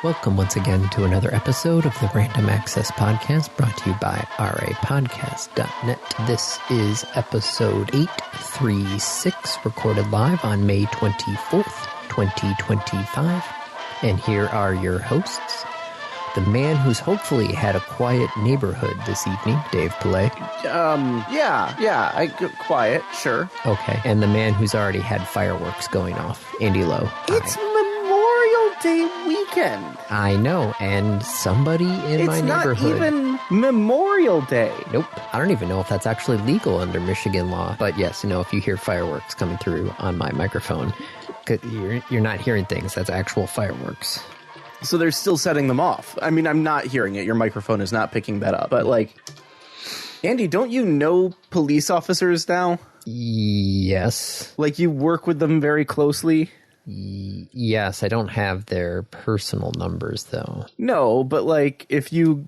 Welcome once again to another episode of the Random Access Podcast, brought to you by rapodcast.net. This is episode 836, recorded live on May 24th, 2025. And here are your hosts. The man who's hopefully had a quiet neighborhood this evening, Dave Pillay. Quiet, sure. Okay. And the man who's already had fireworks going off, Andy Lowe. It's Memorial Day weekend. I know, and somebody in my neighborhood... It's not even Memorial Day. Nope. I don't even know if that's actually legal under Michigan law. But yes, if you hear fireworks coming through on my microphone, you're not hearing things. That's actual fireworks. So they're still setting them off. I mean, I'm not hearing it. Your microphone is not picking that up. But, Andy, don't you know police officers now? Yes. You work with them very closely? Yes, I don't have their personal numbers, though. No, but, if you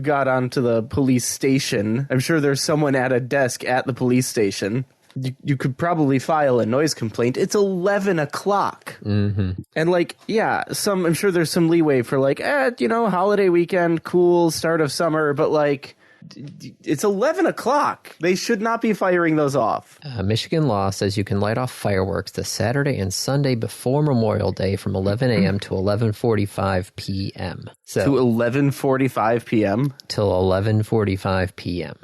got onto the police station, I'm sure there's someone at a desk at the police station. You could probably file a noise complaint. It's 11 o'clock. Mm-hmm. And I'm sure there's some leeway for holiday weekend, cool, start of summer, but it's 11 o'clock. They should not be firing those off. Michigan law says you can light off fireworks the Saturday and Sunday before Memorial Day from 11 a.m. to 11:45 p.m. To 11:45 p.m.? Till 11:45 p.m.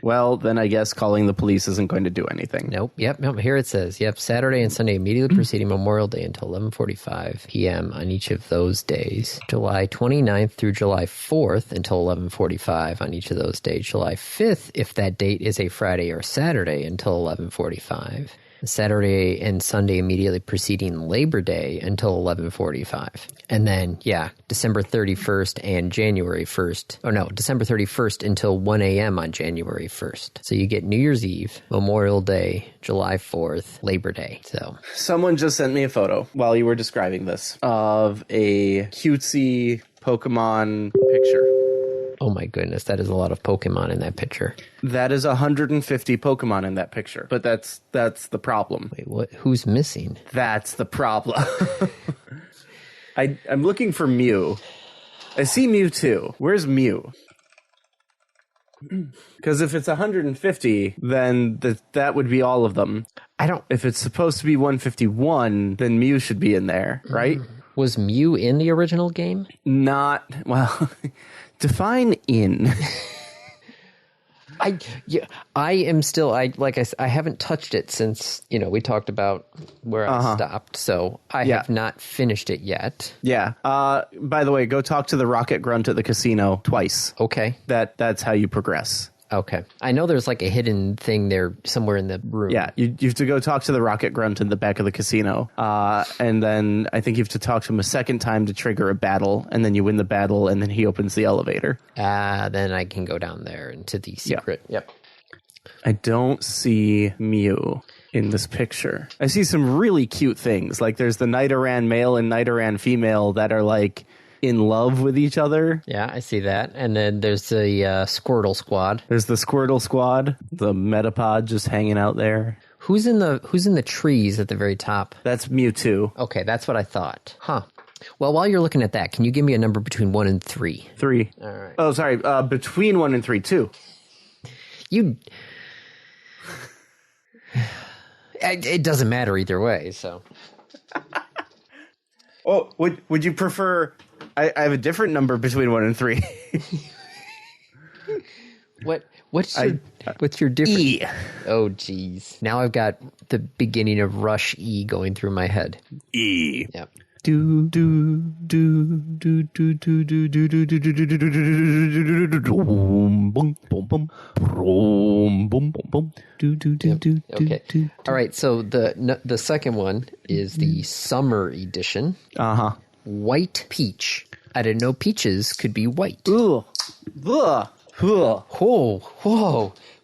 Well, then I guess calling the police isn't going to do anything. Nope. Here it says. Yep. Saturday and Sunday immediately preceding Memorial Day until 11:45 p.m. on each of those days. July 29th through July 4th until 11:45 on each of those days. July 5th, if that date is a Friday or Saturday, until 11:45. Saturday and Sunday immediately preceding Labor Day until 11:45. And then, December 31st and January 1st. Oh, no, December 31st until 1 a.m. on January 1st. So you get New Year's Eve, Memorial Day, July 4th, Labor Day. So someone just sent me a photo while you were describing this of a cutesy Pokemon picture. Oh my goodness, that is a lot of Pokemon in that picture. That is 150 Pokemon in that picture. But that's the problem. Wait, what? Who's missing? That's the problem. I'm looking for Mew. I see Mewtwo. Where's Mew? Because if it's 150, then that would be all of them. If it's supposed to be 151, then Mew should be in there, right? Was Mew in the original game? Not, well... Define in. I haven't touched it since, we talked about where I stopped. So I have not finished it yet. Yeah. By the way, go talk to the Rocket Grunt at the casino twice. Okay. That's how you progress. Okay. I know there's a hidden thing there somewhere in the room. Yeah, you have to go talk to the Rocket Grunt in the back of the casino. And then I think you have to talk to him a second time to trigger a battle, and then you win the battle, and then he opens the elevator. Then I can go down there into the secret. Yep. I don't see Mew in this picture. I see some really cute things. There's the Nidoran male and Nidoran female that are in love with each other. Yeah, I see that. And then there's the Squirtle Squad. There's the Squirtle Squad, the Metapod just hanging out there. Who's in the trees at the very top? That's Mewtwo. Okay, that's what I thought. Huh. Well, while you're looking at that, can you give me a number between 1 and 3? 3. All right. Oh, sorry. Between 1 and 3, 2. It doesn't matter either way, so. Oh, would you prefer... I have a different number between 1 and 3. What's your different... E. Oh, geez. Now I've got the beginning of Rush E going through my head. E. Yep. Do do do do do do do do do do do do. Okay. All right. So the second one is the summer edition. White peach. I didn't know peaches could be white. Ugh. Ugh. Whoa.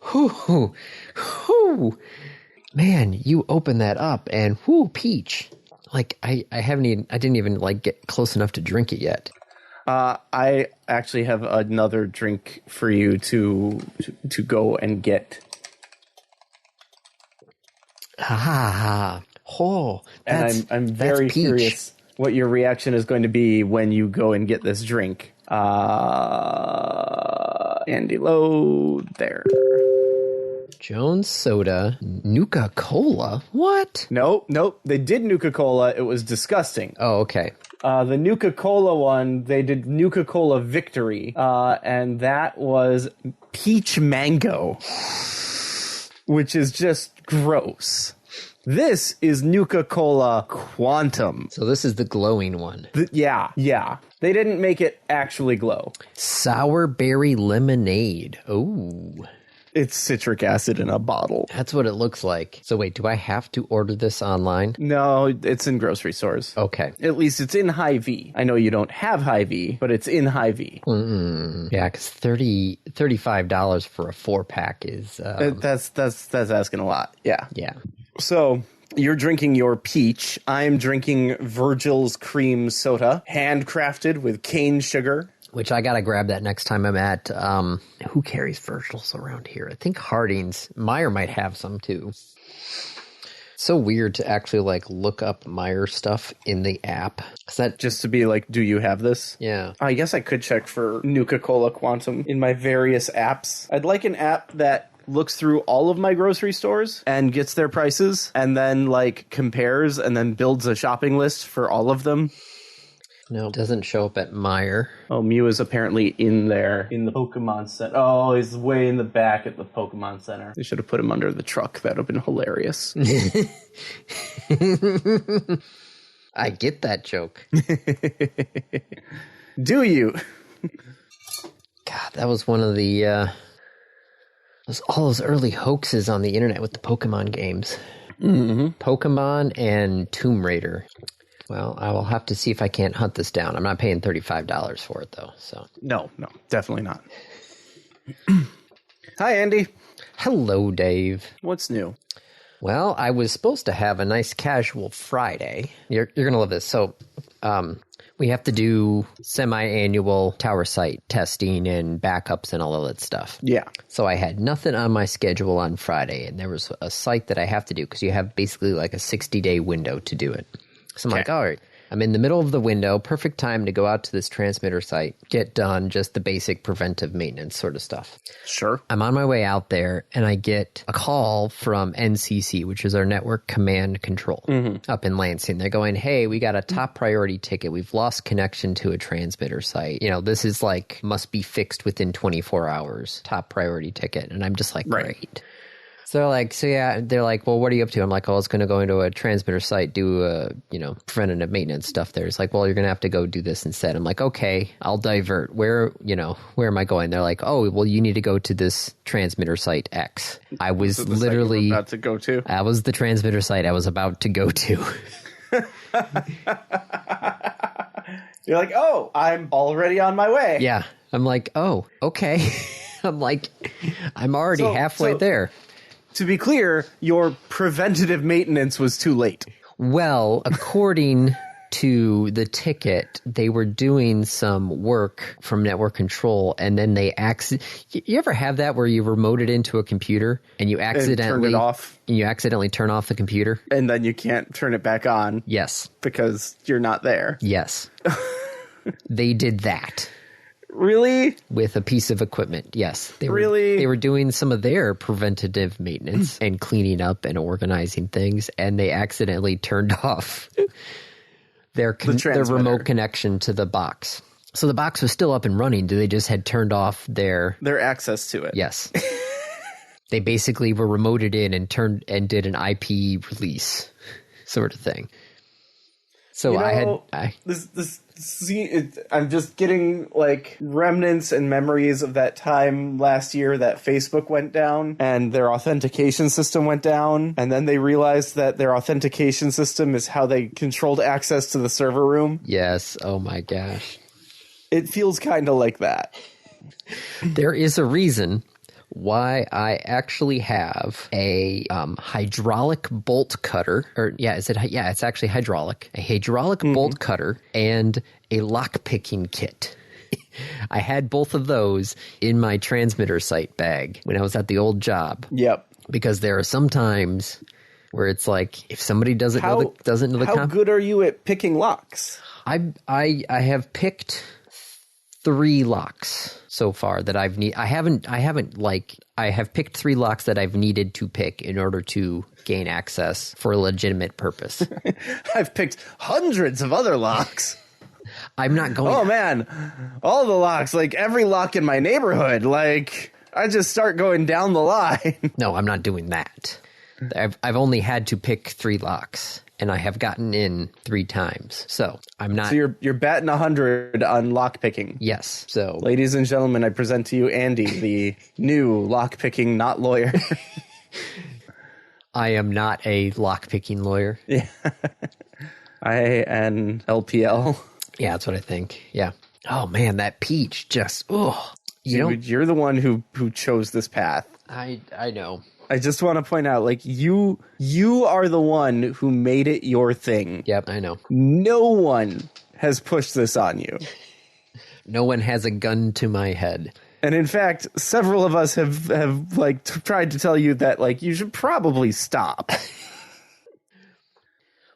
Whoa. Man, you open that up and peach. I didn't even get close enough to drink it yet. I actually have another drink for you to go and get. Ah, oh, and I'm very curious what your reaction is going to be when you go and get this drink. Andy Lowe, there. Jones Soda, Nuka-Cola? What? Nope. They did Nuka-Cola. It was disgusting. Oh, okay. The Nuka-Cola one, they did Nuka-Cola Victory, and that was peach mango, which is just gross. This is Nuka-Cola Quantum. So this is the glowing one. Yeah. They didn't make it actually glow. Sour berry lemonade. Oh. It's citric acid in a bottle. That's what it looks like. So wait, do I have to order this online? No, it's in grocery stores. Okay. At least it's in Hy-Vee. I know you don't have Hy-Vee, but it's in Hy-Vee. Yeah, because $35 for a 4-pack is... That's asking a lot. Yeah. Yeah. So... You're drinking your peach. I'm drinking Virgil's cream soda, handcrafted with cane sugar. Which I gotta grab that next time I'm at, who carries Virgil's around here? I think Harding's. Meyer might have some too. So weird to actually like look up Meyer stuff in the app. Just to be like, do you have this? Yeah. I guess I could check for Nuka-Cola Quantum in my various apps. I'd like an app that looks through all of my grocery stores and gets their prices and then like compares and then builds a shopping list for all of them. No, it doesn't show up at Meyer. Oh, Mew is apparently in there in the Pokemon Center. Oh, he's way in the back at the Pokemon Center. They should have put him under the truck. That would have been hilarious. I get that joke. Do you? God, that was one of the... all those early hoaxes on the internet with the Pokemon games. Mm-hmm. Pokemon and Tomb Raider. Well, I will have to see if I can't hunt this down. I'm not paying $35 for it, though. So No, definitely not. Hi, Andy. Hello, Dave. What's new? Well, I was supposed to have a nice casual Friday. You're going to love this. So we have to do semi-annual tower site testing and backups and all of that stuff. Yeah. So I had nothing on my schedule on Friday, and there was a site that I have to do because you have basically like a 60-day window to do it. So I'm like, all right, I'm in the middle of the window, perfect time to go out to this transmitter site, get done just the basic preventive maintenance sort of stuff. Sure. I'm on my way out there, and I get a call from NCC, which is our Network Command Control, up in Lansing. They're going, hey, we got a top priority ticket. We've lost connection to a transmitter site. You know, this is like, must be fixed within 24 hours, top priority ticket. And I'm just like, great. So they're like, well, what are you up to? I'm like, oh, I was going to go into a transmitter site, do preventative maintenance stuff there. It's like, well, you're going to have to go do this instead. I'm like, okay, I'll divert. Where am I going? They're like, oh, well, you need to go to this transmitter site X. I was literally about to go to. That was the transmitter site I was about to go to. You're like, oh, I'm already on my way. Yeah. I'm like, oh, okay. I'm like, I'm already halfway there. To be clear, your preventative maintenance was too late. Well, according to the ticket, they were doing some work from network control, and then they you ever have that where you remote it into a computer and you accidentally turn it off, and you accidentally turn off the computer, and then you can't turn it back on? Yes, because you're not there. Yes, they did that. Really? With a piece of equipment, yes. They were doing some of their preventative maintenance and cleaning up and organizing things, and they accidentally turned off their remote connection to the box. So the box was still up and running. They just had turned off their access to it. Yes. They basically were remoted in and did an IP release sort of thing. So I'm just getting like remnants and memories of that time last year that Facebook went down and their authentication system went down. And then they realized that their authentication system is how they controlled access to the server room. Yes. Oh my gosh. It feels kind of like that. There is a reason why I actually have a hydraulic bolt cutter, it's actually hydraulic, a hydraulic bolt cutter and a lock picking kit. I had both of those in my transmitter site bag when I was at the old job. Yep. Because there are sometimes where it's like if somebody doesn't know the how good are you at picking locks? I have picked 3 locks so far that I've I have picked 3 locks that I've needed to pick in order to gain access for a legitimate purpose. I've picked hundreds of other locks. I'm not going. Oh man, all the locks, like every lock in my neighborhood, like I just start going down the line. No, I'm not doing that. I've only had to pick 3 locks, and I have gotten in 3 times. So I'm not. So you're batting 100 on lock picking. Yes. So, ladies and gentlemen, I present to you Andy, the new lock picking not lawyer. I am not a lock picking lawyer. Yeah. INLPL. Yeah, that's what I think. Yeah. Oh man, that peach just you're the one who chose this path. I know. I just want to point out, like, you are the one who made it your thing. Yep, I know. No one has pushed this on you. No one has a gun to my head. And in fact, several of us have like tried to tell you that, like, you should probably stop.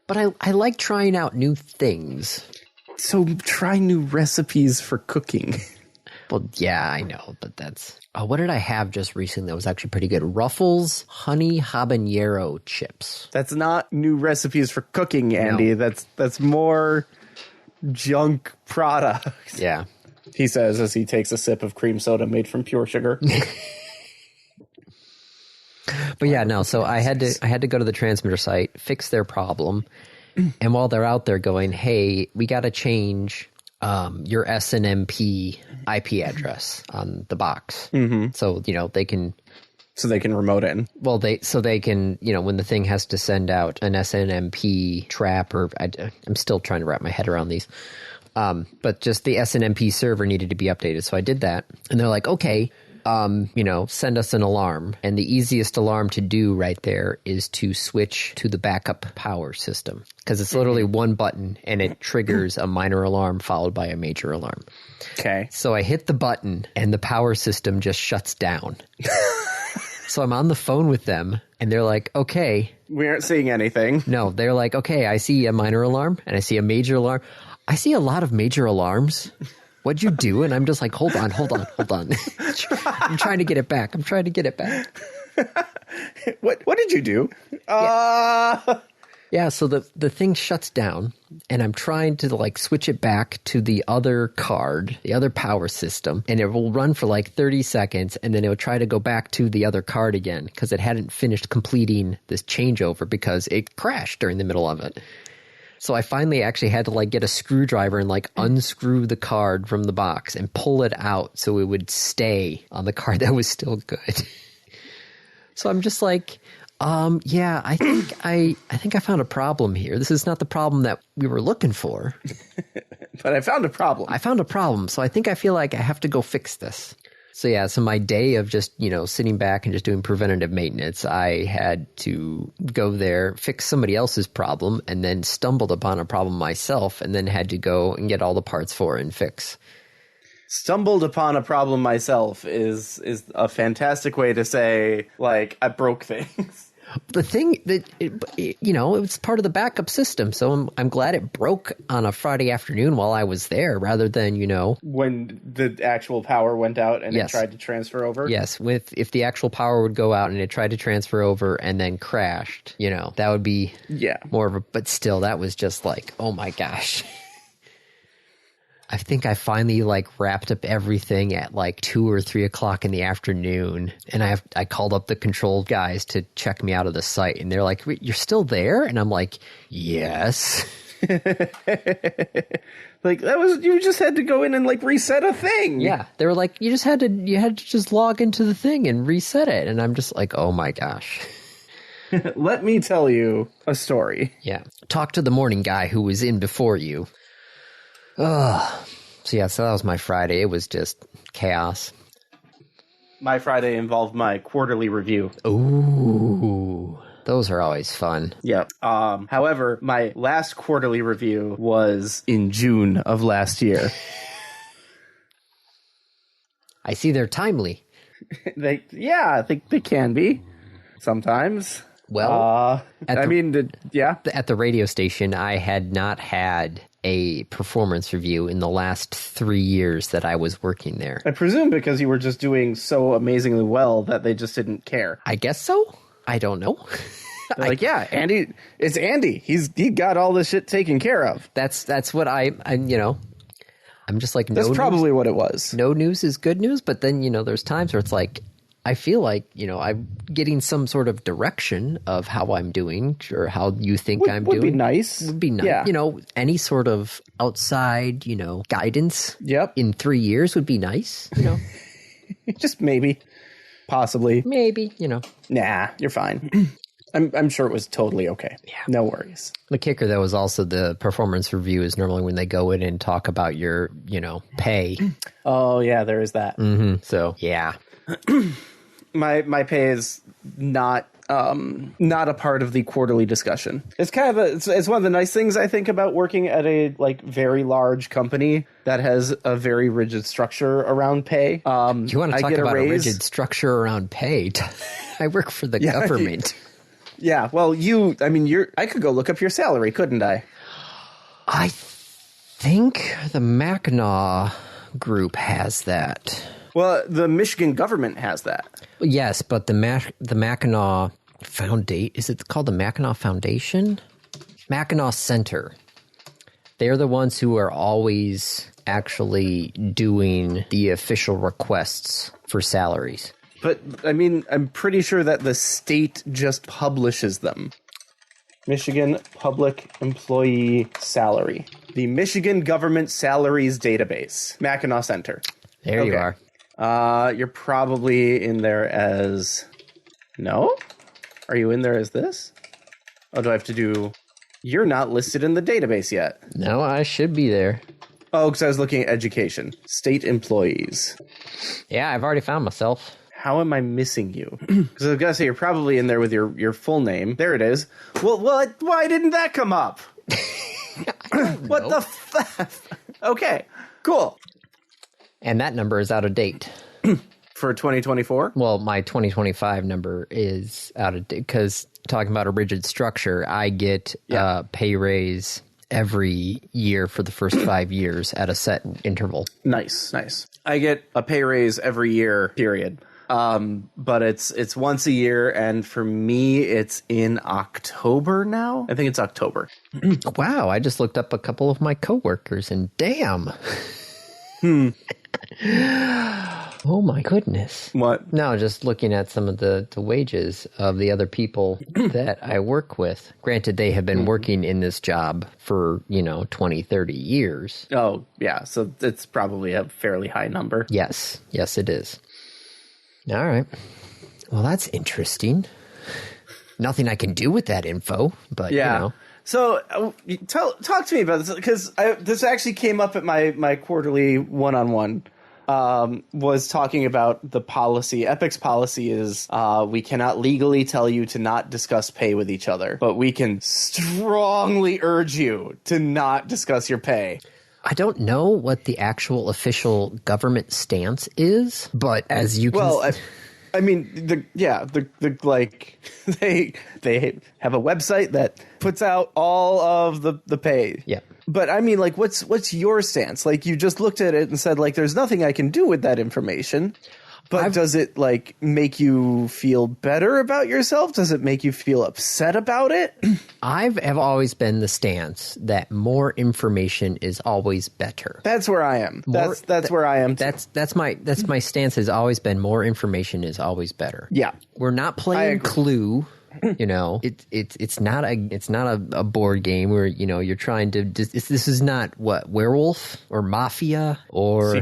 But I like trying out new things. So try new recipes for cooking. Well, yeah, I know, but that's... what did I have just recently that was actually pretty good? Ruffles honey habanero chips. That's not new recipes for cooking, Andy. No. That's more junk products. Yeah. He says as he takes a sip of cream soda made from pure sugar. But yeah, no, so I had to go to the transmitter site, fix their problem. And while they're out there going, hey, we got to change your SNMP IP address on the box. Mm-hmm. So, they can... So they can remote in. Well, they can, when the thing has to send out an SNMP trap, or I'm still trying to wrap my head around these. But just the SNMP server needed to be updated. So I did that. And they're like, okay, send us an alarm. And the easiest alarm to do right there is to switch to the backup power system. Because it's literally one button and it triggers a minor alarm followed by a major alarm. Okay. So I hit the button and the power system just shuts down. So I'm on the phone with them and they're like, okay. We aren't seeing anything. No, they're like, okay, I see a minor alarm and I see a major alarm. I see a lot of major alarms. What'd you do? And I'm just like, hold on. I'm trying to get it back. What did you do? Yeah, so the thing shuts down, and I'm trying to, like, switch it back to the other card, the other power system, and it will run for, like, 30 seconds, and then it will try to go back to the other card again, because it hadn't finished completing this changeover because it crashed during the middle of it. So I finally actually had to, like, get a screwdriver and, like, unscrew the card from the box and pull it out so it would stay on the card that was still good. So I'm just like... yeah, I think I found a problem here. This is not the problem that we were looking for. But I found a problem. So I think I feel like I have to go fix this. So yeah, so my day of just, sitting back and just doing preventative maintenance, I had to go there, fix somebody else's problem, and then stumbled upon a problem myself, and then had to go and get all the parts for it and fix. Stumbled upon a problem myself is a fantastic way to say, like, I broke things. The thing that, it was part of the backup system, so I'm glad it broke on a Friday afternoon while I was there rather than, when the actual power went out and It tried to transfer over? Yes, if the actual power would go out and it tried to transfer over and then crashed, that would be more of a... But still, that was just like, oh my gosh. I think I finally, like, wrapped up everything at, like, 2 or 3 o'clock in the afternoon, and I called up the control guys to check me out of the site, and they're like, "You're still there?" And I'm like, "Yes." Like, you just had to go in and, like, reset a thing. Yeah, they were like, you had to just log into the thing and reset it, and I'm just like, oh my gosh. Let me tell you a story. Yeah, talk to the morning guy who was in before you. Ugh. So that was my Friday. It was just chaos. My Friday involved my quarterly review. Ooh, those are always fun. Yeah. However, my last quarterly review was in June of last year. I see they're timely. They can be sometimes. Well, At the radio station, I had not had a performance review in the last 3 years that I was working there. I presume because you were just doing so amazingly well that they just didn't care. I guess so. I don't know. Like, yeah, Andy, it's Andy. He got all this shit taken care of. That's what I'm just like, That's probably what it was. No news is good news, but then, there's times where it's like, I feel like, I'm getting some sort of direction of how I'm doing or how you think I'm doing. Would be nice. Would be nice. Yeah. Any sort of outside, guidance in 3 years would be nice, Just maybe. Possibly. Maybe, Nah, you're fine. I'm sure it was totally okay. Yeah. No worries. The kicker, though, is also the performance review is normally when they go in and talk about your, pay. Oh, yeah, there is that. Mm-hmm. So, yeah. My pay is not a part of the quarterly discussion. It's kind of it's one of the nice things I think about working at a very large company that has a very rigid structure around pay. You want to talk about a rigid structure around pay? I work for the government. Yeah, well, I could go look up your salary, couldn't I? I think the Mackinac Group has that. Well, the Michigan government has that. Yes, but the Mackinac Foundation, is it called the Mackinac Foundation? Mackinac Center. They're the ones who are always actually doing the official requests for salaries. But, I'm pretty sure that the state just publishes them. Michigan Public Employee Salary. The Michigan Government Salaries Database. Mackinac Center. There you are. You're probably in there as... No? Are you in there as this? Oh, do I have to do... You're not listed in the database yet. No, I should be there. Oh, because I was looking at education. State employees. Yeah, I've already found myself. How am I missing you? Because I was going to say, you're probably in there with your full name. There it is. Well, why didn't that come up? What the f... Okay, cool. And that number is out of date. For 2024? Well, my 2025 number is out of date because talking about a rigid structure, I get pay raise every year for the first 5 years at a set interval. Nice. I get a pay raise every year, period. But it's once a year, and for me, it's in October now. I think it's October. Wow, I just looked up a couple of my coworkers, and damn. Oh my goodness. What? No, just looking at some of the wages of the other people that I work with. Granted, they have been working in this job for, 20, 30 years. Oh, yeah. So it's probably a fairly high number. Yes, it is. All right. Well, that's interesting. Nothing I can do with that info, but, So talk to me about this, because this actually came up at my quarterly one-on-one. Was talking about the policy. Epic's policy is we cannot legally tell you to not discuss pay with each other, but we can strongly urge you to not discuss your pay. I don't know what the actual official government stance is, but as you can... Well, they have a website that puts out all of the pay. Yeah. But what's your stance? You just looked at it and said, there's nothing I can do with that information. But does it make you feel better about yourself? Does it make you feel upset about it? Have always been the stance that more information is always better. That's where I am. That's where I am. That's my stance has always been more information is always better. Yeah. We're not playing Clue. It's not a board game where you're trying to. This is not werewolf or mafia or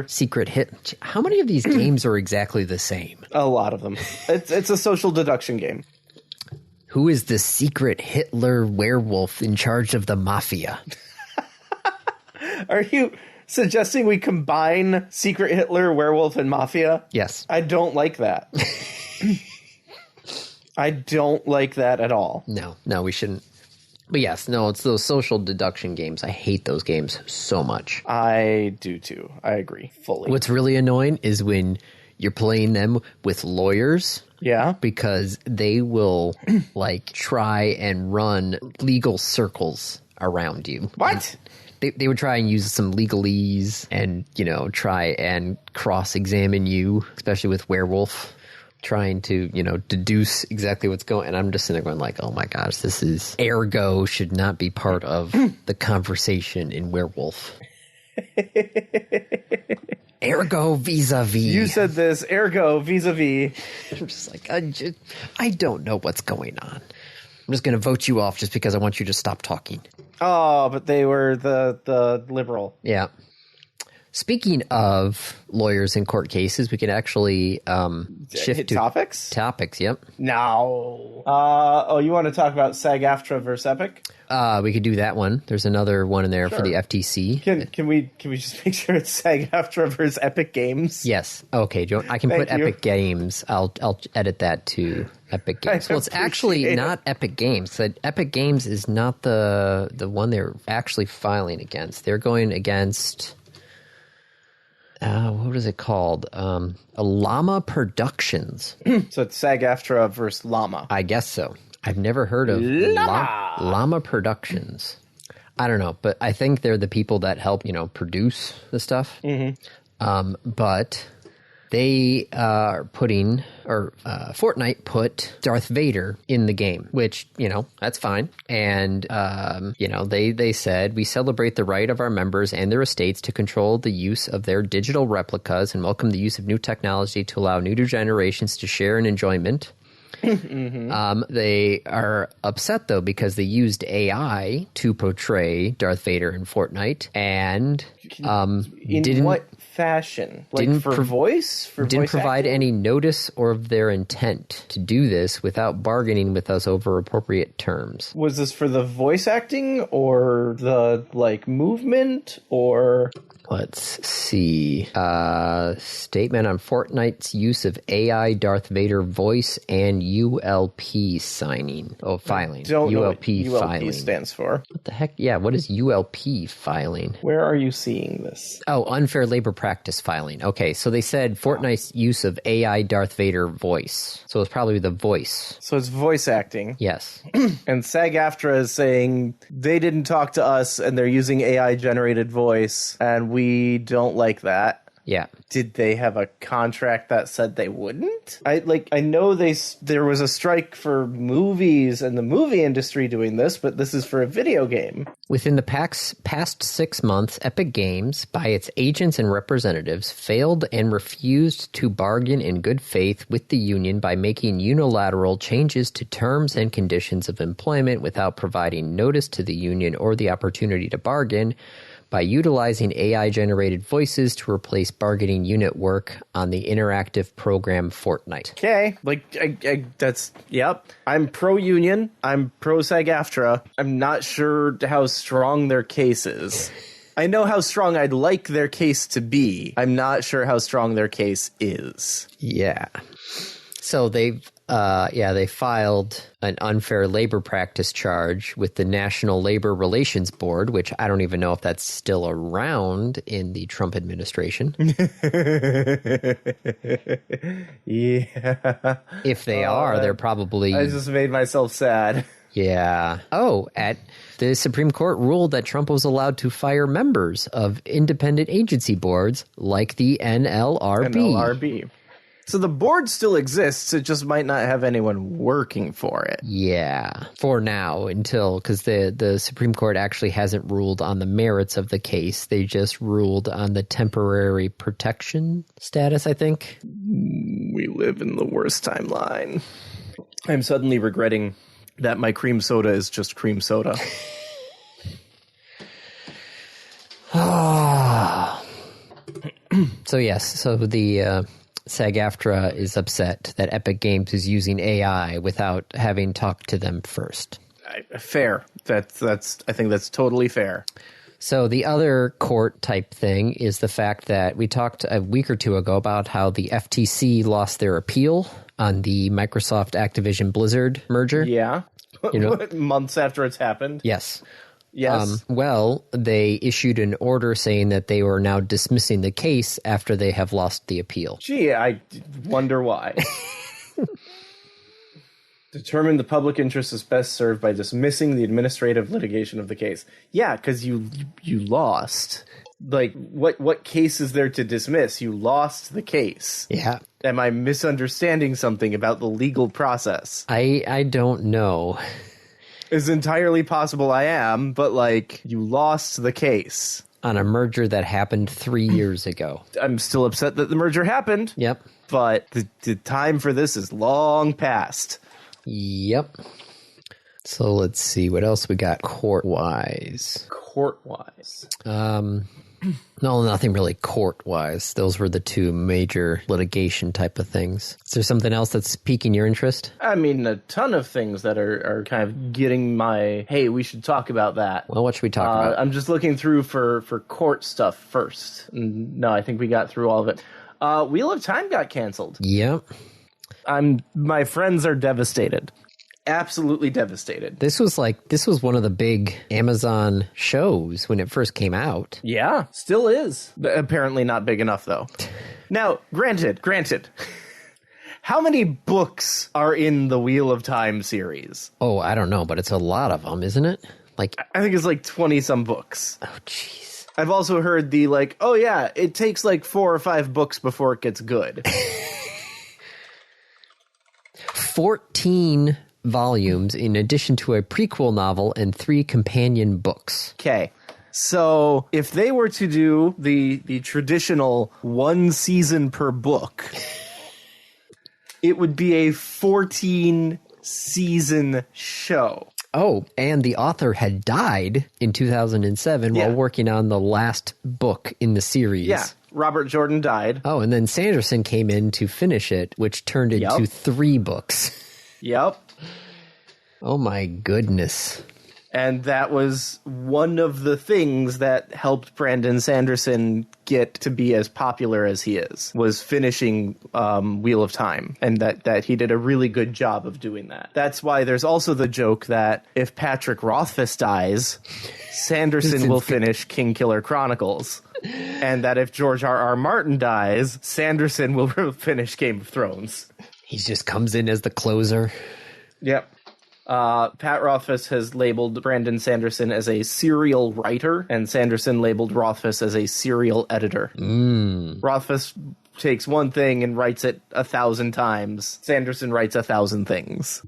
Secret Hit. How many of these games are exactly the same? A lot of them. It's a social deduction game. Who is the secret Hitler werewolf in charge of the mafia? Are you suggesting we combine Secret Hitler, werewolf, and mafia? Yes. I don't like that. I don't like that at all. No, we shouldn't. But yes, no, it's those social deduction games. I hate those games so much. I do too. I agree fully. What's really annoying is when you're playing them with lawyers Yeah. because they will like try and run legal circles around you. What? They would try and use some legalese and, try and cross-examine you, especially with werewolf, trying to, deduce exactly what's going on. And I'm just sitting there going like, oh my gosh, this is ergo should not be part of the conversation in werewolf. Ergo vis-a-vis. You said this, ergo vis-a-vis. I'm just like, I don't know what's going on. I'm just going to vote you off just because I want you to stop talking. Oh, but they were the liberal. Yeah. Speaking of lawyers in court cases, we can actually shift Hit to topics? Topics, yep. No. You want to talk about SAG-AFTRA versus Epic? We could do that one. There's another one in there for the FTC. Can we just make sure it's SAG-AFTRA versus Epic Games? Yes. Okay, Joe. I can put Epic Games. I'll edit that to Epic Games. Well, it's actually not Epic Games. Epic Games is not the one they're actually filing against. They're going against what is it called? Llama Productions. So it's SAG-AFTRA versus Llama. I guess so. I've never heard of Llama Productions. I don't know, but I think they're the people that help, produce the stuff. Mm-hmm. But they are Fortnite put Darth Vader in the game, which, that's fine. And, they said, we celebrate the right of our members and their estates to control the use of their digital replicas and welcome the use of new technology to allow new generations to share in enjoyment. Mm-hmm. They are upset, though, because they used AI to portray Darth Vader in Fortnite and in what fashion? Like for voice? Didn't provide any notice or of their intent to do this without bargaining with us over appropriate terms. Was this for the voice acting or the, movement or... Let's see. Statement on Fortnite's use of AI Darth Vader voice and ULP signing. Oh, filing. Don't ULP know what filing. ULP stands for. What the heck? Yeah, what is ULP filing? Where are you seeing this? Oh, unfair labor practice filing. Okay, so they said Fortnite's use of AI Darth Vader voice. So it's probably the voice. So it's voice acting. Yes. And SAG-AFTRA is saying they didn't talk to us and they're using AI-generated voice, and we don't like that. Yeah. Did they have a contract that said they wouldn't? I know there was a strike for movies and the movie industry doing this, but this is for a video game. Within the past 6 months, Epic Games, by its agents and representatives, failed and refused to bargain in good faith with the union by making unilateral changes to terms and conditions of employment without providing notice to the union or the opportunity to bargain, by utilizing AI-generated voices to replace bargaining unit work on the interactive program Fortnite. Okay, yep. I'm pro-union. I'm pro-SAG-AFTRA. I'm not sure how strong their case is. I know how strong I'd like their case to be. I'm not sure how strong their case is. Yeah. So they filed an unfair labor practice charge with the National Labor Relations Board, which I don't even know if that's still around in the Trump administration. Yeah. If they are, they're probably... I just made myself sad. Yeah. Oh, the Supreme Court ruled that Trump was allowed to fire members of independent agency boards like the NLRB. So the board still exists, it just might not have anyone working for it. Yeah, for now, because the Supreme Court actually hasn't ruled on the merits of the case. They just ruled on the temporary protection status, I think. We live in the worst timeline. I'm suddenly regretting that my cream soda is just cream soda. So the... SAG-AFTRA is upset that Epic Games is using AI without having talked to them first. Fair. I think that's totally fair. So the other court type thing is the fact that we talked a week or two ago about how the FTC lost their appeal on the Microsoft Activision Blizzard merger. Yeah. Months after it's happened. Yes. Yes. They issued an order saying that they were now dismissing the case after they have lost the appeal. Gee, I wonder why. Determine the public interest is best served by dismissing the administrative litigation of the case. Yeah, because you lost. Like, what case is there to dismiss? You lost the case. Yeah. Am I misunderstanding something about the legal process? I don't know. It's entirely possible I am, but, like, you lost the case. On a merger that happened 3 years ago. I'm still upset that the merger happened. Yep. But the time for this is long past. Yep. So let's see what else we got court-wise. Court-wise. No, nothing really court-wise. Those were the two major litigation type of things. Is there something else that's piquing your interest? I mean, a ton of things that are kind of getting my, hey, we should talk about that. Well, what should we talk about? I'm just looking through for court stuff first. No, I think we got through all of it. Wheel of Time got canceled. Yep. My friends are devastated. Absolutely devastated. This was one of the big Amazon shows when it first came out. Yeah, still is. Apparently not big enough, though. Now, granted, how many books are in the Wheel of Time series? Oh, I don't know, but it's a lot of them, isn't it? Like, I think it's like 20-some books. oh, jeez. I've also heard the, like, oh yeah, it takes like 4 or 5 books before it gets good. 14 volumes in addition to a prequel novel and 3 companion books. Okay. So if they were to do the traditional 1 season per book, it would be a 14 season show. Oh, and the author had died in 2007 while working on the last book in the series. Yeah. Robert Jordan died. Oh, and then Sanderson came in to finish it, which turned into 3 books. Yep. Oh my goodness. And that was one of the things that helped Brandon Sanderson get to be as popular as he is, was finishing Wheel of Time, and that he did a really good job of doing that. That's why there's also the joke that if Patrick Rothfuss dies, Sanderson will finish Kingkiller Chronicles, and that if George R.R. Martin dies, Sanderson will finish Game of Thrones. He just comes in as the closer. Yep. Pat Rothfuss has labeled Brandon Sanderson as a serial writer, and Sanderson labeled Rothfuss as a serial editor. Rothfuss takes one thing and writes it 1,000 times. Sanderson writes 1,000 things.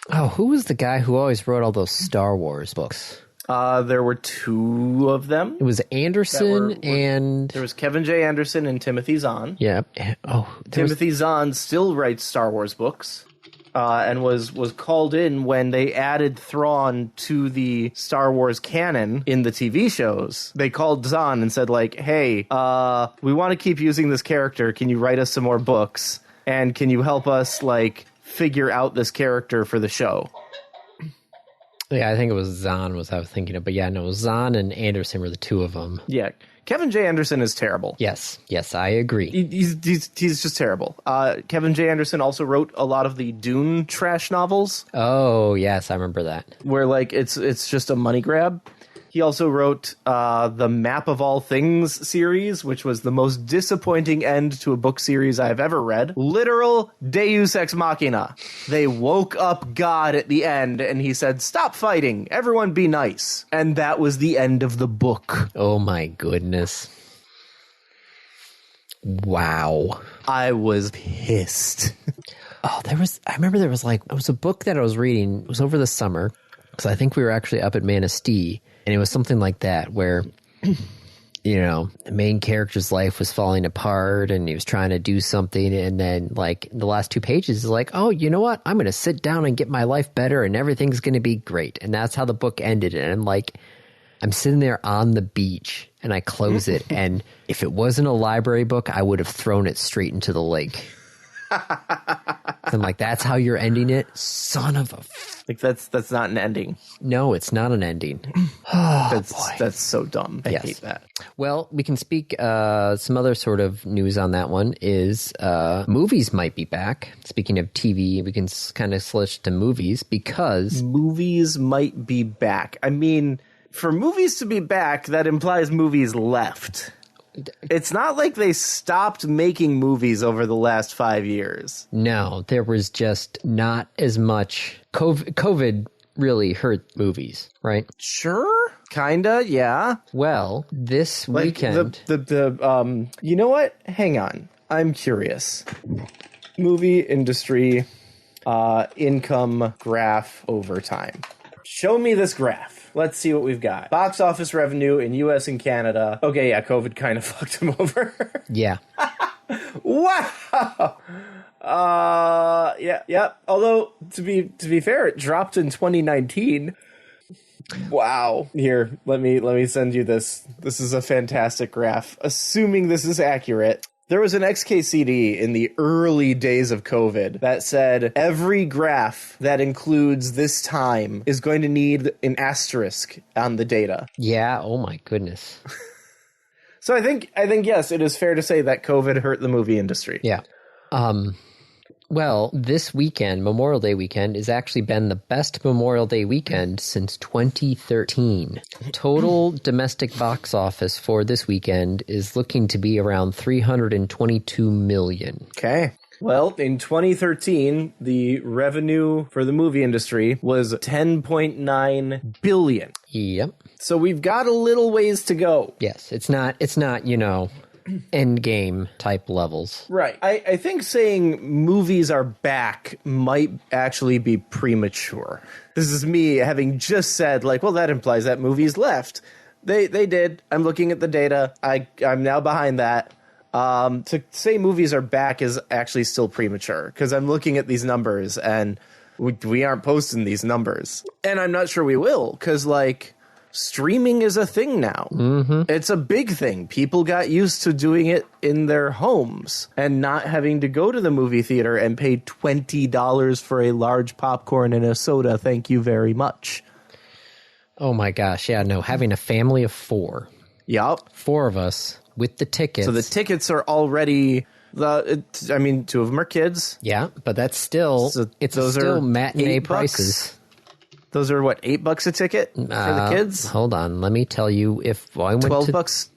Oh, who was the guy who always wrote all those Star Wars books? There were 2 of them. It was Anderson and... There was Kevin J. Anderson and Timothy Zahn. Yeah. Oh, Timothy Zahn still writes Star Wars books. And was called in when they added Thrawn to the Star Wars canon in the TV shows. They called Zahn and said, like, hey, we want to keep using this character. Can you write us some more books? And can you help us, like, figure out this character for the show? Yeah, I think it was Zahn was I was thinking of. But yeah, no, Zahn and Anderson were the 2 of them. Yeah. Kevin J. Anderson is terrible. Yes, I agree. He's just terrible. Kevin J. Anderson also wrote a lot of the Dune trash novels. Oh, yes, I remember that. Where, like, it's just a money grab. He also wrote the Map of All Things series, which was the most disappointing end to a book series I've ever read. Literal Deus Ex Machina. They woke up God at the end, and he said, stop fighting, everyone be nice. And that was the end of the book. Oh my goodness. Wow. I was pissed. Oh, I remember there was a book that I was reading, it was over the summer, because I think we were actually up at Manistee. And it was something like that where, you know, the main character's life was falling apart and he was trying to do something. And then, like, the last 2 pages is like, oh, you know what? I'm going to sit down and get my life better and everything's going to be great. And that's how the book ended. And I'm like, I'm sitting there on the beach and I close it. And if it wasn't a library book, I would have thrown it straight into the lake. I'm like, that's how you're ending it? Son of a... Like, that's not an ending. No, it's not an ending. That's so dumb. I hate that. Well, we can speak some other sort of news on that one is movies might be back. Speaking of TV, we can kind of switch to movies because... Movies might be back. I mean, for movies to be back, that implies movies left. It's not like they stopped making movies over the last 5 years. No, there was just not as much. COVID really hurt movies, right? Sure. Kinda, yeah. Well, this Like weekend... you know what? Hang on. I'm curious. Movie industry income graph over time. Show me this graph. Let's see what we've got. Box office revenue in US and Canada. Okay, yeah, COVID kind of fucked them over. Yeah. Wow. Yeah. Although to be fair, it dropped in 2019. Wow. Here, let me send you this. This is a fantastic graph. Assuming this is accurate. There was an XKCD in the early days of COVID that said every graph that includes this time is going to need an asterisk on the data. Yeah, oh my goodness. So I think yes, it is fair to say that COVID hurt the movie industry. Yeah. Well, this weekend, Memorial Day weekend, has actually been the best Memorial Day weekend since 2013. Total domestic box office for this weekend is looking to be around $322 million. Okay. Well, in 2013, the revenue for the movie industry was $10.9 billion. Yep. So we've got a little ways to go. Yes, it's not, end game type levels. Right. I think saying movies are back might actually be premature. This is me having just said, like, well, that implies that movies left. They did. I'm looking at the data. I'm now behind that. To say movies are back is actually still premature because I'm looking at these numbers and we aren't posting these numbers. And I'm not sure we will because, like, streaming is a thing now. Mm-hmm. It's a big thing. People got used to doing it in their homes and not having to go to the movie theater and pay $20 for a large popcorn and a soda. Thank you very much. Oh my gosh. Yeah, no, having a family of 4. Yup. 4 of us with the tickets. So the tickets are already... 2 of them are kids. Yeah, but that's still... So it's those still are matinee $8. prices. Those are, what, $8 a ticket for the kids? Hold on. Let me tell you if I went $12 to... bucks?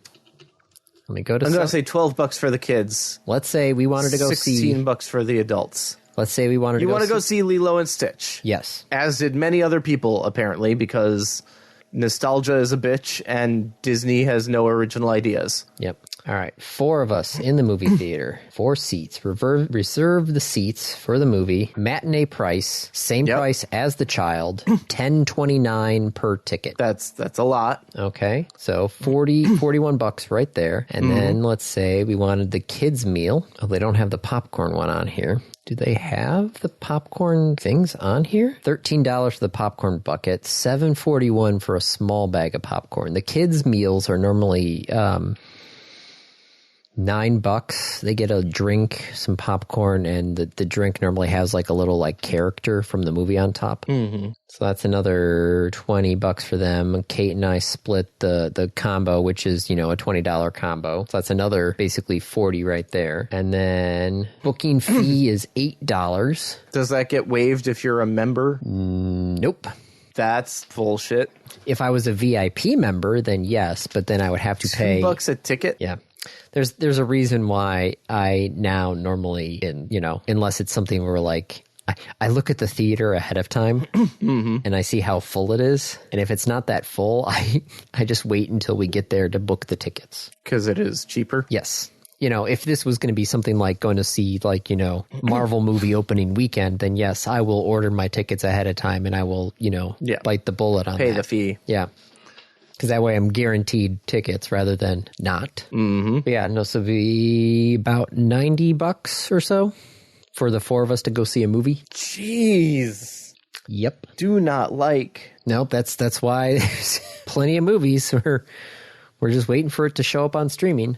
Let me go to... I'm going to say $12 for the kids. Let's say we wanted to go see... $16 for the adults. Let's say we wanted to go see... You want to go see Lilo and Stitch. Yes. As did many other people, apparently, because nostalgia is a bitch and Disney has no original ideas. Yep. All right. 4 of us in the movie theater. 4 seats. Reserve the seats for the movie. Matinee price. Same price as the child. $10.29 per ticket. That's a lot. Okay. So $41 right there. And then let's say we wanted the kids meal. Oh, they don't have the popcorn one on here. Do they have the popcorn things on here? $13 for the popcorn bucket, $7.41 for a small bag of popcorn. The kids' meals are normally $9. They get a drink, some popcorn, and the drink normally has like a little like character from the movie on top. Mm-hmm. So that's another $20 for them. Kate and I split the combo, which is, a $20 combo. So that's another basically $40 right there. And then booking fee is $8. Does that get waived if you're a member? Nope. That's bullshit. If I was a VIP member, then yes, but then I would have to pay $2 a ticket. Yeah. There's a reason why I now normally, unless it's something where like I look at the theater ahead of time and I see how full it is. And if it's not that full, I just wait until we get there to book the tickets. Because it is cheaper? Yes. If this was going to be something like going to see like, Marvel movie opening weekend, then yes, I will order my tickets ahead of time and I will, bite the bullet on Pay that. the fee. Yeah. Because that way I'm guaranteed tickets rather than not. Mm-hmm. But yeah, no, so it'd be about $90 or so for the 4 of us to go see a movie. Jeez. Yep. Do not like. Nope, that's why there's plenty of movies. We're just waiting for it to show up on streaming.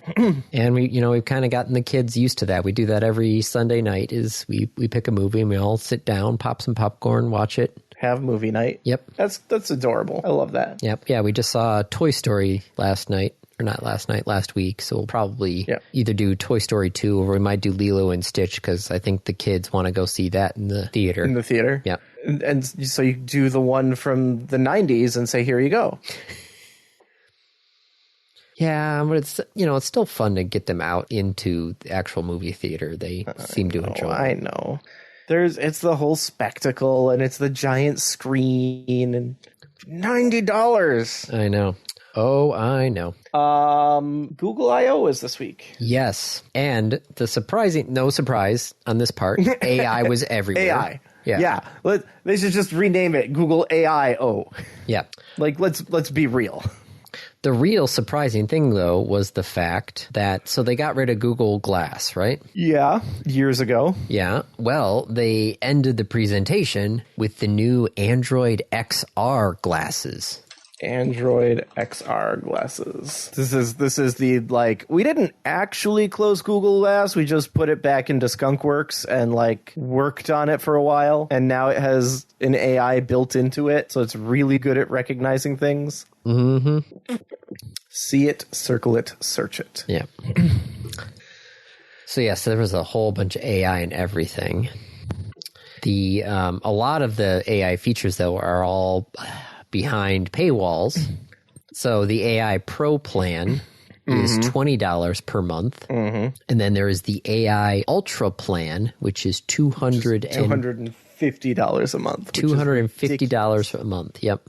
And we've kind of gotten the kids used to that. We do that every Sunday night is we pick a movie and we all sit down, pop some popcorn, watch it. Have movie night. Yep. That's adorable. I love that. Yep. Yeah, we just saw Toy Story last night. Or not last night, last week. So we'll probably either do Toy Story 2 or we might do Lilo and Stitch because I think the kids want to go see that in the theater. In the theater? Yep. And so you do the one from the 90s and say, here you go. Yeah, but it's it's still fun to get them out into the actual movie theater. They seem to enjoy. I know. It's the whole spectacle, and it's the giant screen, and $90. I know. Oh, I know. Google I/O is this week. Yes, and no surprise on this part, AI was everywhere. AI. Yeah. They should just rename it Google AI/O. Yeah. Like, let's be real. The real surprising thing, though, was the fact that, so they got rid of Google Glass, right? Yeah, years ago. Yeah. Well, they ended the presentation with the new Android XR glasses. Android XR glasses. This is the, like, we didn't actually close Google Glass. We just put it back into Skunkworks and, like, worked on it for a while. And now it has an AI built into it. So it's really good at recognizing things. Mm-hmm. See it, circle it, search it. Yeah. So there was a whole bunch of AI and everything. A lot of the AI features, though, are all behind paywalls. So the AI Pro plan is $20 per month. Mm-hmm. And then there is the AI Ultra plan, which is $250 a month. $250 a month. Yep.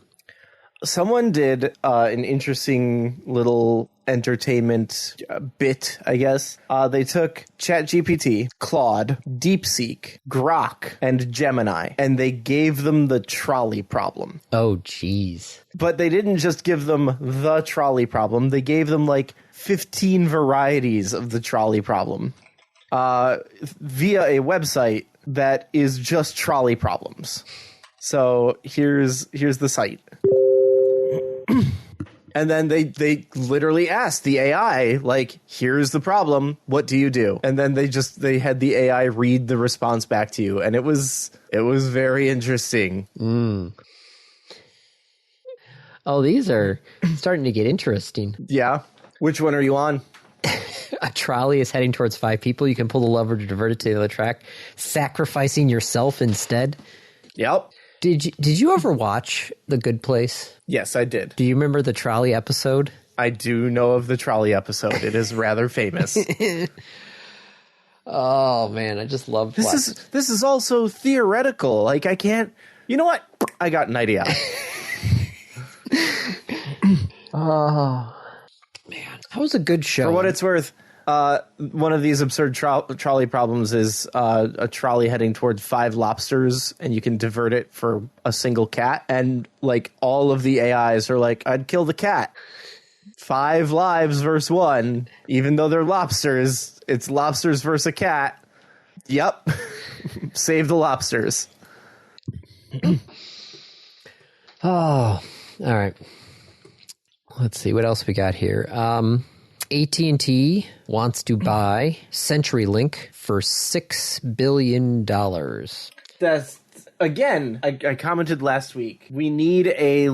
Someone did an interesting little entertainment bit, I guess. They took ChatGPT, Claude, DeepSeek, Grok, and Gemini, and they gave them the trolley problem. Oh, geez. But they didn't just give them the trolley problem. They gave them like 15 varieties of the trolley problem via a website that is just trolley problems. So here's the site. And then they literally asked the AI, like, here's the problem. What do you do? And then they had the AI read the response back to you. And it was very interesting. Mm. Oh, these are starting to get interesting. Yeah. Which one are you on? A trolley is heading towards 5 people. You can pull the lever to divert it to the other track, sacrificing yourself instead. Yep. Did you ever watch The Good Place? Yes, I did. Do you remember the trolley episode? I do know of the trolley episode. It is rather famous. Oh man, I just love this is also theoretical. Like, I can't. You know what? I got an idea. Oh man, that was a good show. For what it's worth, one of these absurd trolley problems is a trolley heading toward 5 lobsters, and you can divert it for a single cat. And like all of the AIs are like, I'd kill the cat. 5 lives versus 1, even though they're lobsters. It's lobsters versus a cat. Yep. Save the lobsters. Oh, all right. Let's see what else we got here. AT&T wants to buy CenturyLink for $6 billion. That's, again, I commented last week. We need a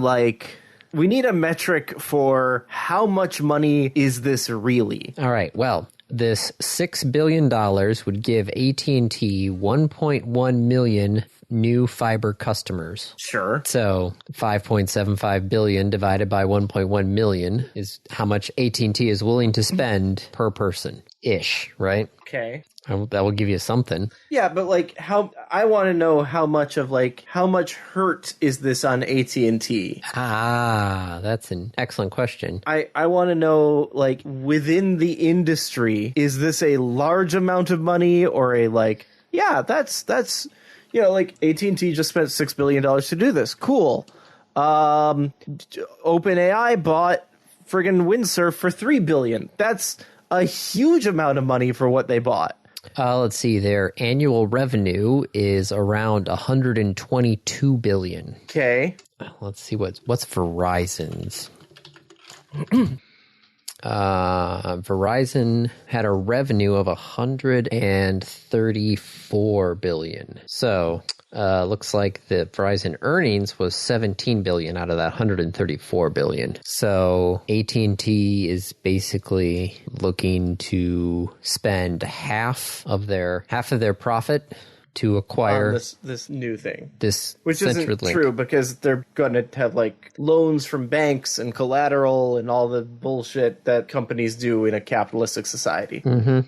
metric for how much money is this really? All right. Well, this $6 billion would give AT&T 1.1 million new fiber customers. Sure. So 5.75 billion divided by 1.1 million is how much AT&T is willing to spend per person ish, right? Okay. That will give you something. Yeah, but like I want to know how much hurt is this on AT&T? Ah, that's an excellent question. I want to know, like, within the industry, is this a large amount of money or a like, yeah, that's like AT&T just spent $6 billion to do this. Cool. OpenAI bought friggin' Windsurf for $3 billion. That's a huge amount of money for what they bought. Let's see. Their annual revenue is around $122 billion. Okay. Let's see what's Verizon's. Verizon had a revenue of $134 billion. So looks like the Verizon earnings was $17 billion out of that $134 billion. So AT&T is basically looking to spend half of their profit to acquire this new thing. This Which isn't Centralink. true because they're going to have like loans from banks and collateral and all the bullshit that companies do in a capitalistic society. Mm-hmm.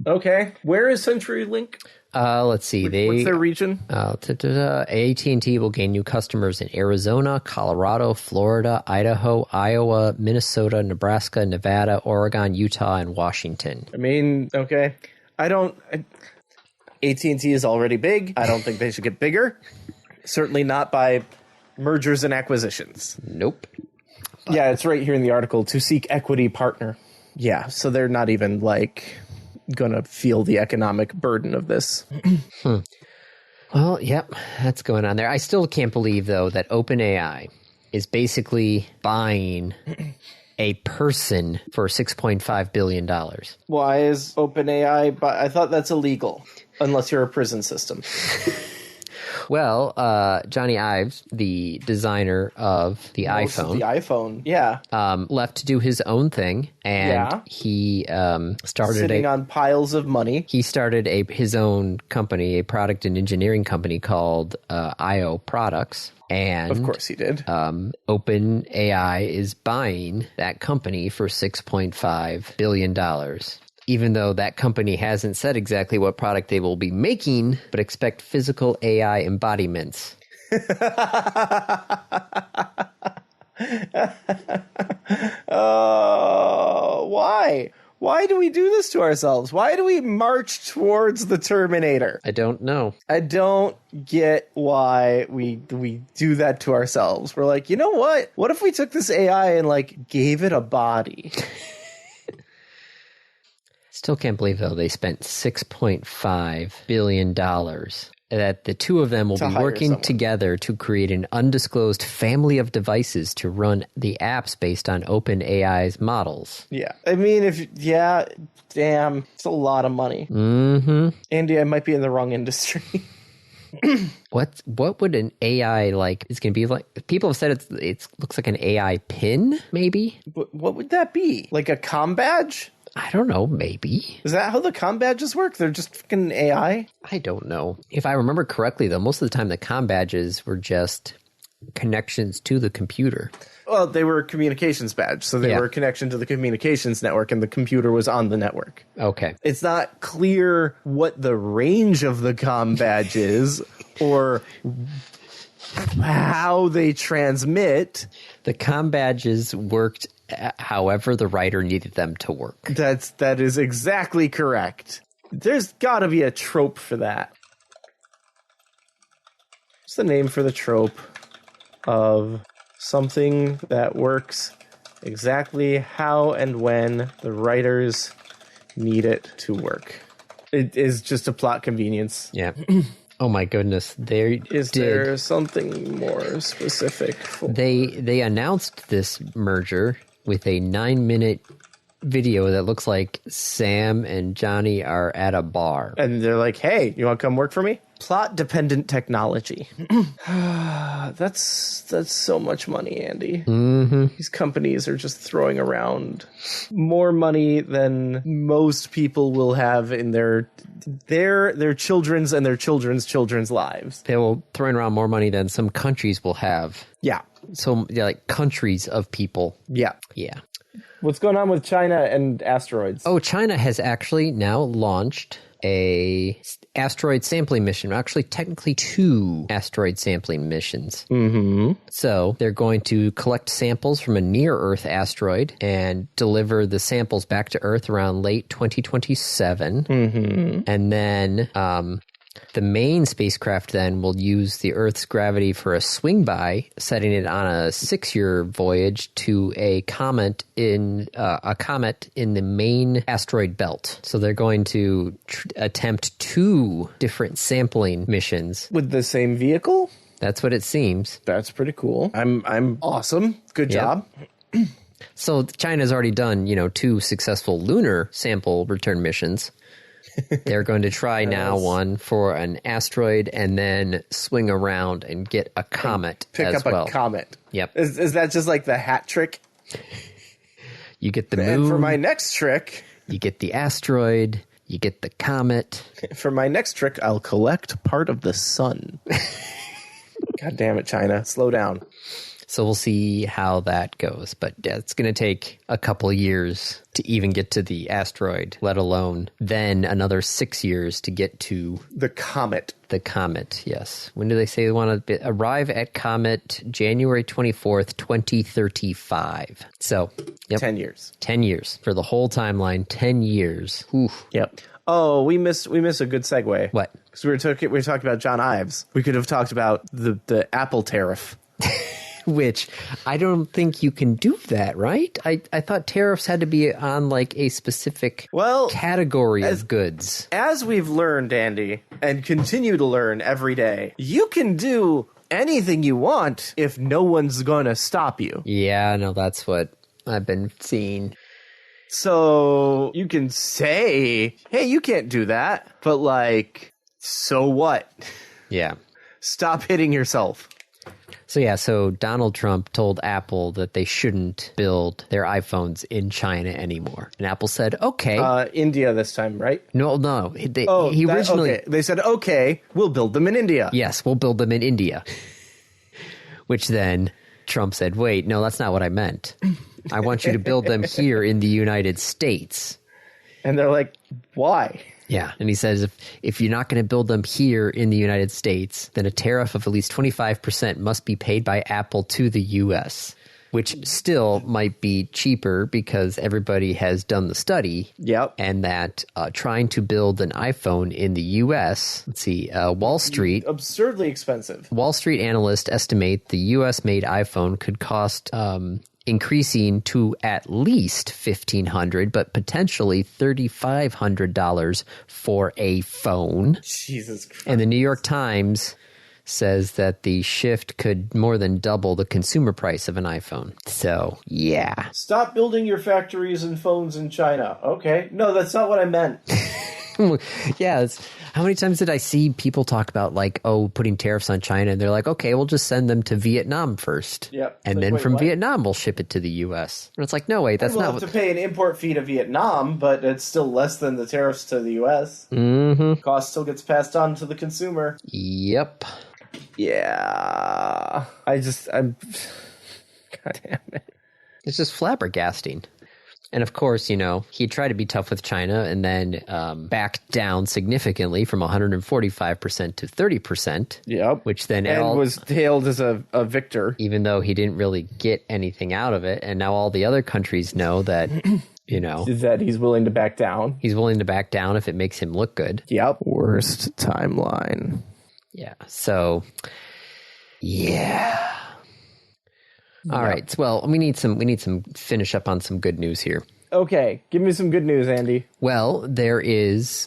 Okay, where is CenturyLink? Let's see. What's their region? AT&T will gain new customers in Arizona, Colorado, Florida, Idaho, Iowa, Minnesota, Nebraska, Nevada, Oregon, Utah, and Washington. I mean, okay. AT&T is already big. I don't think they should get bigger. Certainly not by mergers and acquisitions. Nope. Yeah, it's right here in the article. To seek equity partner. Yeah, so they're not even like gonna feel the economic burden of this. Well, yep, that's going on there. I still can't believe, though, that OpenAI is basically buying a person for $6.5 billion. Why is OpenAI? But I thought that's illegal unless you're a prison system. Well, Johnny Ives, the designer of the iPhone, left to do his own thing, and he started sitting on piles of money. He started his own company, a product and engineering company called IO Products. And of course he did. OpenAI is buying that company for $6.5 billion. Even though that company hasn't said exactly what product they will be making, but expect physical AI embodiments. Why? Why do we do this to ourselves? Why do we march towards the Terminator? I don't know. I don't get why we do that to ourselves. We're like, you know what? What if we took this AI and like gave it a body? Still can't believe, though, they spent $6.5 billion. That the two of them will be working together to create an undisclosed family of devices to run the apps based on OpenAI's models. Yeah. I mean, damn, it's a lot of money. Mm-hmm. Andy, I might be in the wrong industry. What would an AI like? It's gonna be like. People have said it looks like an AI pin, maybe. What would that be? Like a comm badge? I don't know, maybe. Is that how the comm badges work? They're just fucking AI? I don't know. If I remember correctly, though, most of the time the comm badges were just connections to the computer. Well, they were a communications badge, so they were a connection to the communications network, and the computer was on the network. Okay. It's not clear what the range of the comm badge is, or how they transmit. The comm badges worked however the writer needed them to work. That is exactly correct. There's got to be a trope for that. What's the name for the trope of something that works exactly how and when the writers need it to work? It is just a plot convenience. Yeah. Oh my goodness! There something more specific? They announced this merger with a 9-minute video that looks like Sam and Johnny are at a bar. And they're like, hey, you want to come work for me? Plot-dependent technology. That's so much money, Andy. Mm-hmm. These companies are just throwing around more money than most people will have in their children's and their children's lives. They will throw around more money than some countries will have. Yeah. So, like countries of people. Yeah. Yeah. What's going on with China and asteroids? Oh, China has actually now launched a asteroid sampling mission. Actually, technically 2 asteroid sampling missions. Mm-hmm. So they're going to collect samples from a near-Earth asteroid and deliver the samples back to Earth around late 2027. Mm-hmm. And then the main spacecraft then will use the Earth's gravity for a swing-by, setting it on a 6-year voyage to a comet in the main asteroid belt. So they're going to attempt 2 different sampling missions with the same vehicle. That's what it seems. That's pretty cool. I'm awesome. Good job. So China's already done 2 successful lunar sample return missions. They're going to try now one for an asteroid and then swing around and get a comet as well. A comet. Yep. Is that just like the hat trick? You get the moon. And for my next trick, you get the asteroid. You get the comet. For my next trick, I'll collect part of the sun. God damn it, China. Slow down. So we'll see how that goes. But yeah, it's going to take a couple years to even get to the asteroid, let alone then another 6 years to get to the comet. The comet, yes. When do they say they want to arrive at comet? January 24th, 2035. So, 10 years. 10 years. For the whole timeline, 10 years. Oof. Yep. Oh, we missed a good segue. What? Because we were talking about John Ives. We could have talked about the Apple tariff. Which I don't think you can do that, right? I thought tariffs had to be on like a specific category of goods. As we've learned, Andy, and continue to learn every day, you can do anything you want if no one's going to stop you. Yeah, no, that's what I've been seeing. So you can say, hey, you can't do that. But like, so what? Yeah. Stop hitting yourself. So Donald Trump told Apple that they shouldn't build their iPhones in China anymore. And Apple said, okay. India this time, right? No. He originally... Okay. They said, okay, we'll build them in India. Yes, we'll build them in India. Which then Trump said, wait, no, that's not what I meant. I want you to build them here in the United States. And they're like, why? Yeah, and he says if you're not going to build them here in the United States, then a tariff of at least 25% must be paid by Apple to the U.S., which still might be cheaper because everybody has done the study. Yep. And that trying to build an iPhone in the U.S., Wall Street... Absurdly expensive. Wall Street analysts estimate the U.S.-made iPhone could cost... increasing to at least $1,500, but potentially $3,500 for a phone. Jesus Christ. And the New York Times says that the shift could more than double the consumer price of an iPhone. So, yeah. Stop building your factories and phones in China. Okay. No, that's not what I meant. Yeah, how many times did I see people talk about putting tariffs on China, and they're like, okay, we'll just send them to Vietnam first. Yep. And then from Vietnam, we'll ship it to the U.S. And it's like, no, wait, that's not what... We'll have to pay an import fee to Vietnam, but it's still less than the tariffs to the U.S. Mm-hmm. Cost still gets passed on to the consumer. Yep. Yeah. I'm... God damn it. It's just flabbergasting. And of course, he tried to be tough with China and then backed down significantly from 145% to 30%. Yep. Which then was hailed as a victor. Even though he didn't really get anything out of it. And now all the other countries know that, that he's willing to back down. He's willing to back down if it makes him look good. Yep. Worst timeline. Yeah. So, yeah. All right. Well, we need some finish up on some good news here. Okay. Give me some good news, Andy. Well, there is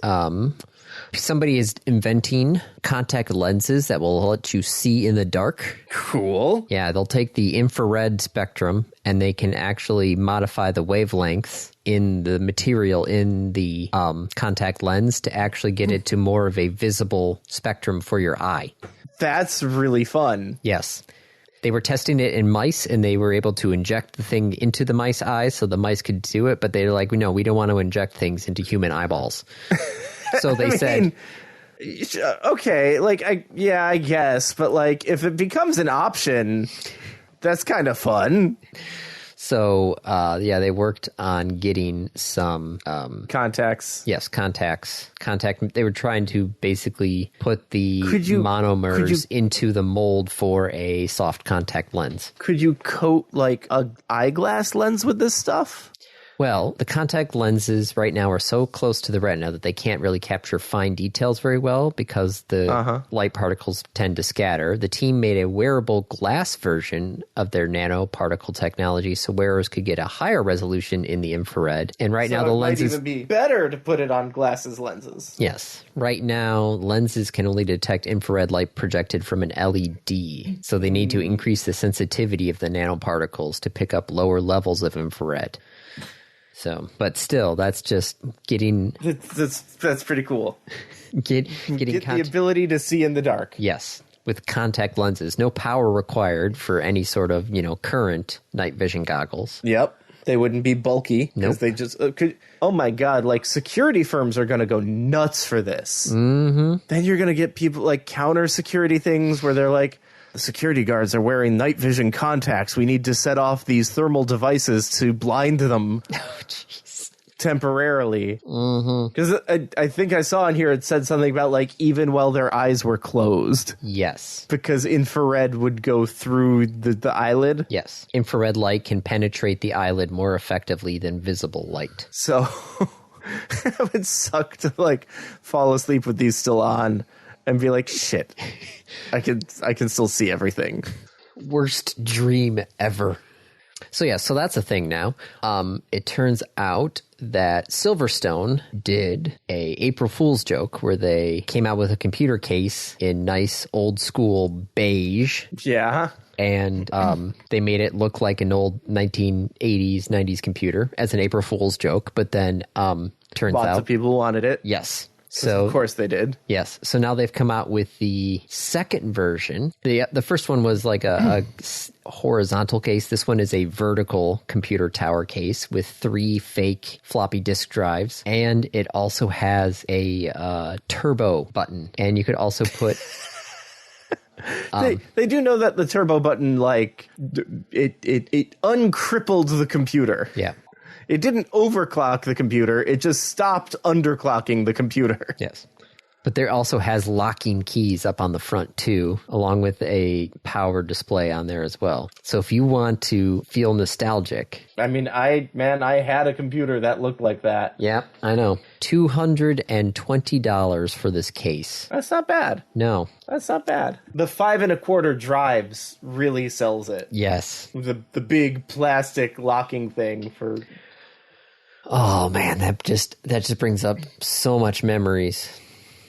somebody is inventing contact lenses that will let you see in the dark. Cool. Yeah, they'll take the infrared spectrum and they can actually modify the wavelengths in the material in the contact lens to actually get it to more of a visible spectrum for your eye. That's really fun. Yes. They were testing it in mice, and they were able to inject the thing into the mice eyes so the mice could do it, but they're like, no, we don't want to inject things into human eyeballs. So they said... Okay, I guess, but if it becomes an option, that's kind of fun. So, they worked on getting some... contacts. Yes, contacts. They were trying to basically put the monomers into the mold for a soft contact lens. Could you coat, a eyeglass lens with this stuff? Well, the contact lenses right now are so close to the retina that they can't really capture fine details very well because the light particles tend to scatter. The team made a wearable glass version of their nanoparticle technology so wearers could get a higher resolution in the infrared. And right now the lenses... It might even be better to put it on glasses lenses. Yes. Right now, lenses can only detect infrared light projected from an LED. So they need to increase the sensitivity of the nanoparticles to pick up lower levels of infrared. So, but still, that's just getting... That's pretty cool. Getting the ability to see in the dark. Yes, with contact lenses. No power required for any sort of, current night vision goggles. Yep. They wouldn't be bulky because Nope. they just could. Oh my God! Like security firms are going to go nuts for this. Mm-hmm. Then you're going to get people like counter security things where they're like, the security guards are wearing night vision contacts. We need to set off these thermal devices to blind them. Oh, jeez. Temporarily. Because I think I saw in here it said something about like even while their eyes were closed. Yes. Because infrared would go through the eyelid. Yes. Infrared light can penetrate the eyelid more effectively than visible light. So it would suck to like fall asleep with these still on and be like, shit, I can still see everything. Worst dream ever. So yeah, so that's a thing now. It turns out that Silverstone did a April Fool's joke where they came out with a computer case in nice old school beige. Yeah. And they made it look like an old 1980s, 90s computer as an April Fool's joke. But then turns out... Lots of people wanted it. Yes. So, of course they did. Yes. So now they've come out with the second version. The first one was like a horizontal case. This one is a vertical computer tower case with 3 fake floppy disk drives. And it also has a turbo button. And you could also put... They do know that the turbo button, like, it uncrippled the computer. Yeah. It didn't overclock the computer. It just stopped underclocking the computer. Yes. But there also has locking keys up on the front too, along with a power display on there as well. So if you want to feel nostalgic. I mean, I had a computer that looked like that. Yeah, I know. $220 for this case. That's not bad. No. That's not bad. The 5 1/4 drives really sells it. Yes. The big plastic locking thing for... Oh man, that just brings up so much memories.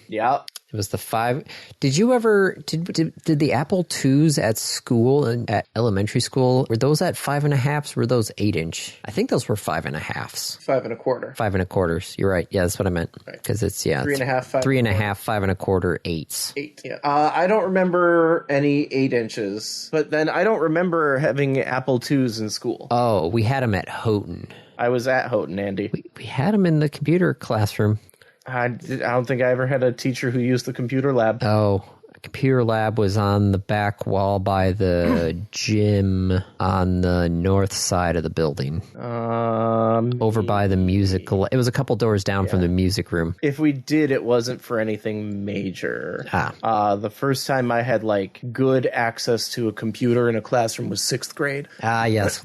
Yeah. It was the 5. Did you ever did the Apple IIs at school and at elementary school, were those at 5 1/2s? Were those 8-inch? I think those were 5 1/2s. 5 1/4. 5 1/4s. You're right. Yeah, that's what I meant. Because it's 3 1/2, 5 3 1/2, 5 1/4, 8s. 8. Yeah. I don't remember any 8 inches, but then I don't remember having Apple IIs in school. Oh, we had them at Houghton. I was at Houghton, Andy. We had them in the computer classroom. I don't think I ever had a teacher who used the computer lab. Oh, a computer lab was on the back wall by the gym on the north side of the building. Over by the musical. It was a couple doors down from the music room. If we did, it wasn't for anything major. The first time I had like good access to a computer in a classroom was 6th grade. Yes,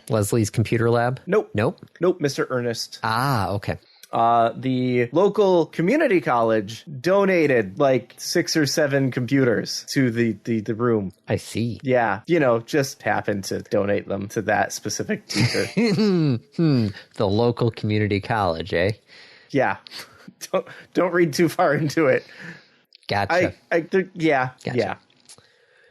Leslie's computer lab? Nope, Nope, Mr. Ernest. Okay. The local community college donated like 6 or 7 computers to the room. I see. Yeah, just happened to donate them to that specific teacher. The local community college, eh? Yeah. Don't read too far into it. Gotcha. Yeah.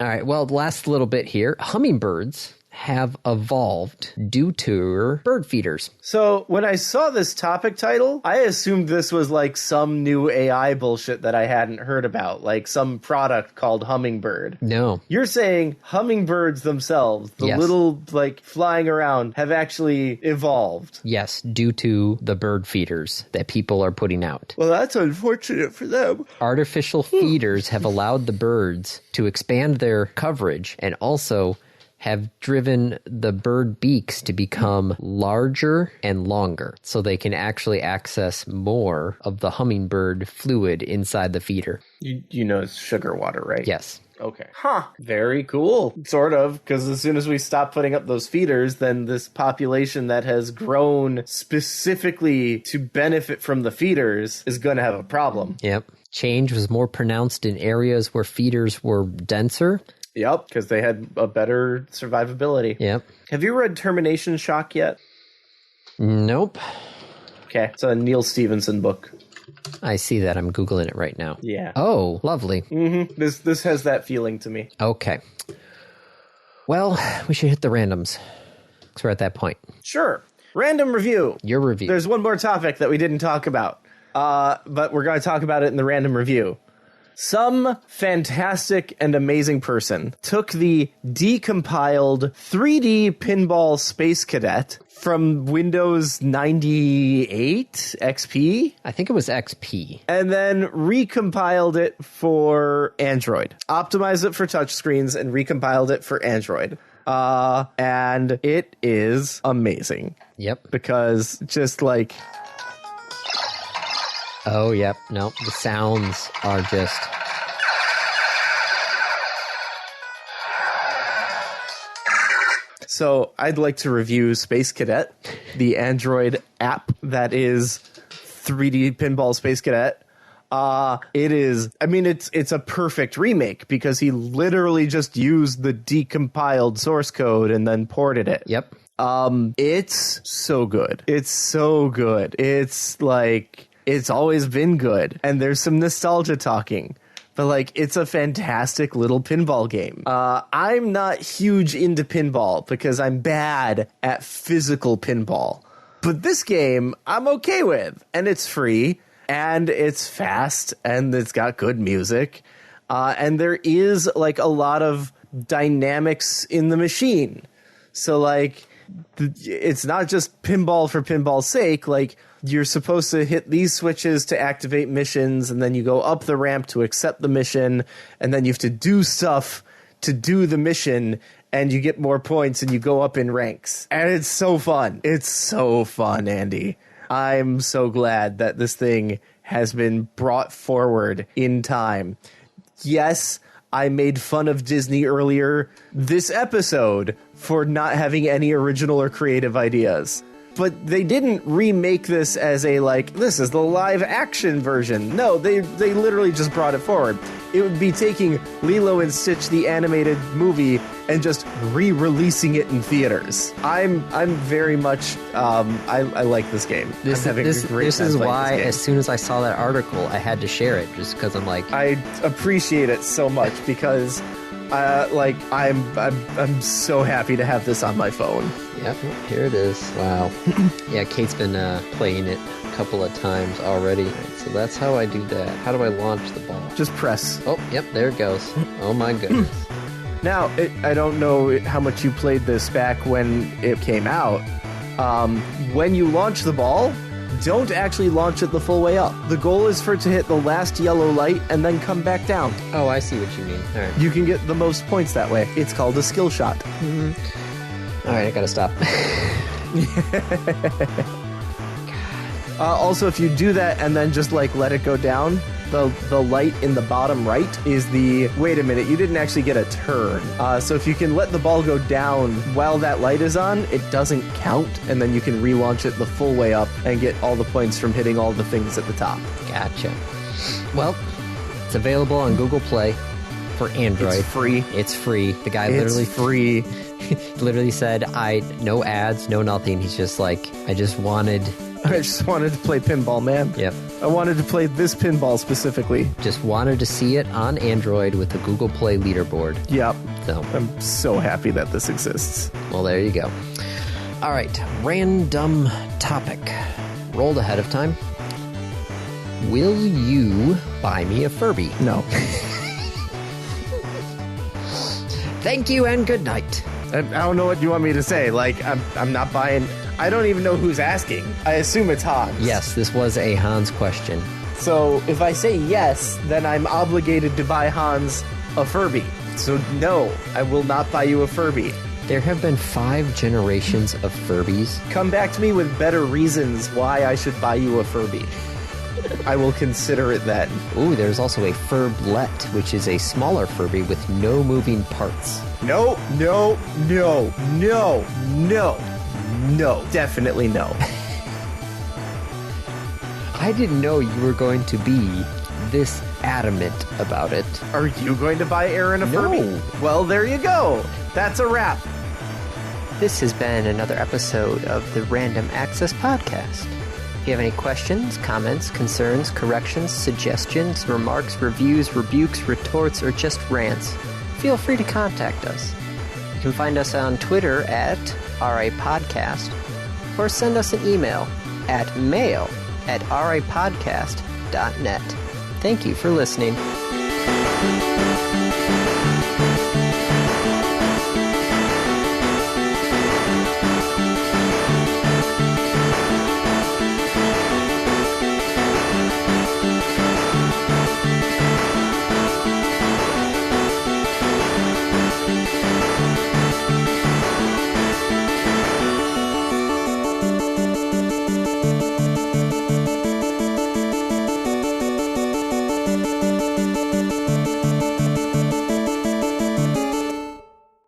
All right, well, last little bit here. Hummingbirds have evolved due to bird feeders. So when I saw this topic title, I assumed this was like some new AI bullshit that I hadn't heard about, like some product called Hummingbird. No. You're saying hummingbirds themselves, the Yes. little like flying around, have actually evolved. Yes, due to the bird feeders that people are putting out. Well, that's unfortunate for them. Artificial feeders have allowed the birds to expand their coverage and also have driven the bird beaks to become larger and longer so they can actually access more of the hummingbird fluid inside the feeder. You know it's sugar water, right? Yes. Okay. Huh. Very cool. Sort of, because as soon as we stop putting up those feeders, then this population that has grown specifically to benefit from the feeders is going to have a problem. Yep. Change was more pronounced in areas where feeders were denser. Yep, because they had a better survivability. Yep. Have you read Termination Shock yet? Nope. Okay. It's a Neil Stevenson book. I see that. I'm Googling it right now. Yeah. Oh, lovely. Mm-hmm. This has that feeling to me. Okay. Well, we should hit the randoms. Because we're at that point. Sure. Random review. Your review. There's one more topic that we didn't talk about. But we're going to talk about it in the random review. Some fantastic and amazing person took the decompiled 3D Pinball Space Cadet from Windows 98 XP. I think it was XP. And then recompiled it for Android. Optimized it for touchscreens and recompiled it for Android. And it is amazing. Yep. Because just like... Oh, yep. No, the sounds are just... So I'd like to review Space Cadet, the Android app that is 3D Pinball Space Cadet. It is, I mean, it's a perfect remake because he literally just used the decompiled source code and then ported it. Yep. It's so good. It's so good. It's like, it's always been good. And there's some nostalgia talking. But, like, it's a fantastic little pinball game. I'm not huge into pinball because I'm bad at physical pinball. But this game, I'm okay with. And it's free, and it's fast, and it's got good music. And there is, like, a lot of dynamics in the machine. So, like, it's not just pinball for pinball's sake. Like, you're supposed to hit these switches to activate missions, and then you go up the ramp to accept the mission, and then you have to do stuff to do the mission, and you get more points, and you go up in ranks. And it's so fun. It's so fun, Andy. I'm so glad that this thing has been brought forward in time. Yes, I made fun of Disney earlier this episode for not having any original or creative ideas. But they didn't remake this as a, like, this is the live action version. No, they literally just brought it forward. It would be taking Lilo and Stitch, the animated movie, and just re-releasing it in theaters. I'm very much, I like this game. This is why, as soon as I saw that article, I had to share it, just because I'm like... I appreciate it so much, because... I'm so happy to have this on my phone. Yep, here it is. Wow. Yeah, Kate's been playing it a couple of times already. Right, so that's how I do that. How do I launch the ball? Just press. Oh, yep, there it goes. Oh my goodness. Now, I don't know how much you played this back when it came out. When you launch the ball, don't actually launch it the full way up. The goal is for it to hit the last yellow light and then come back down. Oh, I see what you mean. All right. You can get the most points that way. It's called a skill shot. Mm-hmm. All right, I gotta stop. Also, if you do that and then just, like, let it go down, the light in the bottom right is the... Wait a minute, you didn't actually get a turn. So if you can let the ball go down while that light is on, it doesn't count, and then you can relaunch it the full way up and get all the points from hitting all the things at the top. Gotcha. Well, it's available on Google Play for Android. It's free. It's free. The guy literally... free. literally said, no ads, no nothing. He's just like, I just wanted to play pinball, man. Yep. I wanted to play this pinball specifically. Just wanted to see it on Android with the Google Play leaderboard. Yep. So I'm so happy that this exists. Well, there you go. All right. Random topic. Rolled ahead of time. Will you buy me a Furby? No. Thank you and good night. I don't know what you want me to say. Like, I'm not buying... I don't even know who's asking. I assume it's Hans. Yes, this was a Hans question. So if I say yes, then I'm obligated to buy Hans a Furby. So no, I will not buy you a Furby. There have been 5 generations of Furbies. Come back to me with better reasons why I should buy you a Furby. I will consider it then. Ooh, there's also a Furblet, which is a smaller Furby with no moving parts. No, definitely no. I didn't know you were going to be this adamant about it. Are you going to buy Aaron a Furby? No. Well, there you go. That's a wrap. This has been another episode of the Random Access Podcast. If you have any questions, comments, concerns, corrections, suggestions, remarks, reviews, rebukes, retorts, or just rants, feel free to contact us. You can find us on Twitter at RAPodcast, or send us an email at mail@rapodcast.net. Thank you for listening.